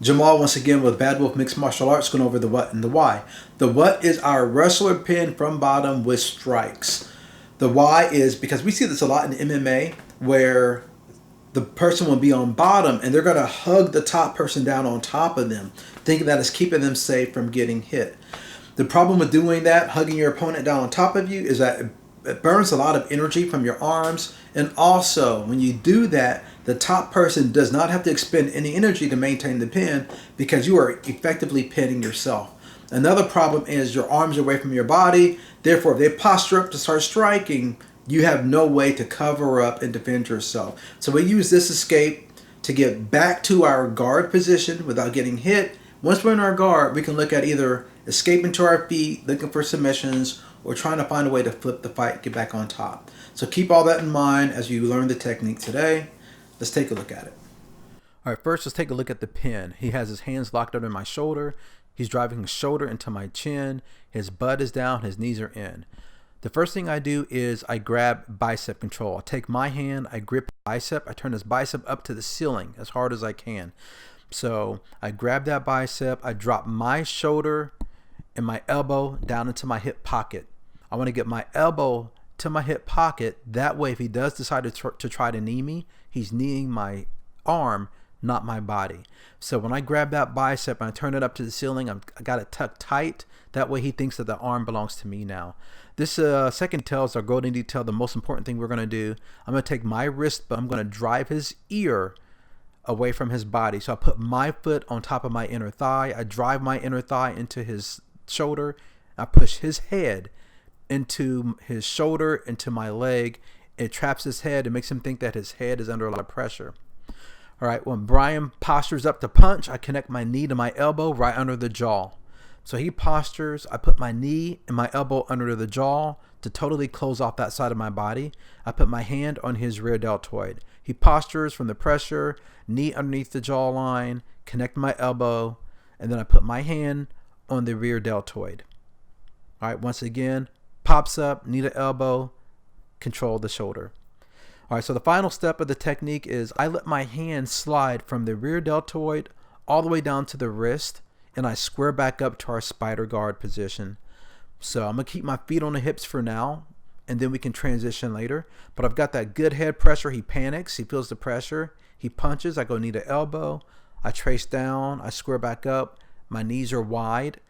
Jamal once again with Bad Wolf Mixed Martial Arts, going over the what and the why. The what is our wrestler pin from bottom with strikes. The why is because we see this a lot in MMA where the person will be on bottom and they're going to hug the top person down on top of them, thinking that is keeping them safe from getting hit. The problem with doing that, hugging your opponent down on top of you, is that it burns a lot of energy from your arms. And also, when you do that, the top person does not have to expend any energy to maintain the pin because you are effectively pinning yourself. Another problem is your arms are away from your body. Therefore, if they posture up to start striking, you have no way to cover up and defend yourself. So we use this escape to get back to our guard position without getting hit. Once we're in our guard, we can look at either escaping to our feet, looking for submissions, or trying to find a way to flip the fight, get back on top. So keep all that in mind as you learn the technique today. Let's take a look at it. All right, first let's take a look at the pin. He has his hands locked under my shoulder. He's driving his shoulder into my chin. His butt is down, his knees are in. The first thing I do is I grab bicep control. I take my hand, I grip bicep, I turn this bicep up to the ceiling as hard as I can. So I grab that bicep, I drop my shoulder and my elbow down into my hip pocket. I want to get my elbow to my hip pocket. That way, if he does decide to try to knee me, he's kneeing my arm, not my body. So when I grab that bicep and I turn it up to the ceiling, I got it tucked tight. That way he thinks that the arm belongs to me now. This second detail is our golden detail, the most important thing we're going to do. I'm going to take my wrist, but I'm going to drive his ear away from his body. So I put my foot on top of my inner thigh. I drive my inner thigh into his shoulder. I push his head into his shoulder, into my leg. It traps his head. It makes him think that his head is under a lot of pressure. All right, when Brian postures up to punch, I connect my knee to my elbow right under the jaw. So he postures, I put my knee and my elbow under the jaw to totally close off that side of my body. I put my hand on his rear deltoid. He postures from the pressure, knee underneath the jawline, connect my elbow, and then I put my hand on the rear deltoid. All right, once again, pops up, knee to elbow, control the shoulder. All right, so the final step of the technique is I let my hand slide from the rear deltoid all the way down to the wrist, and I square back up to our spider guard position. So I'm going to keep my feet on the hips for now, and then we can transition later. But I've got that good head pressure. He panics. He feels the pressure. He punches. I go knee to elbow. I trace down. I square back up. My knees are wide,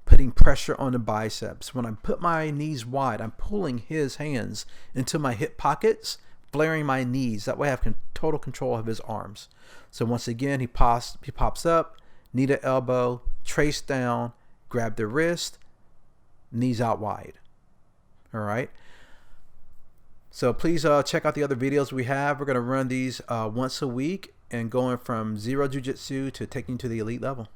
putting pressure on the biceps. When I put my knees wide, I'm pulling his hands into my hip pockets, flaring my knees. That way I have total control of his arms. So once again, he pops up, knee to elbow, trace down, grab the wrist, knees out wide. All right. So please check out the other videos we have. We're going to run these once a week and going from zero jiu-jitsu to taking to the elite level.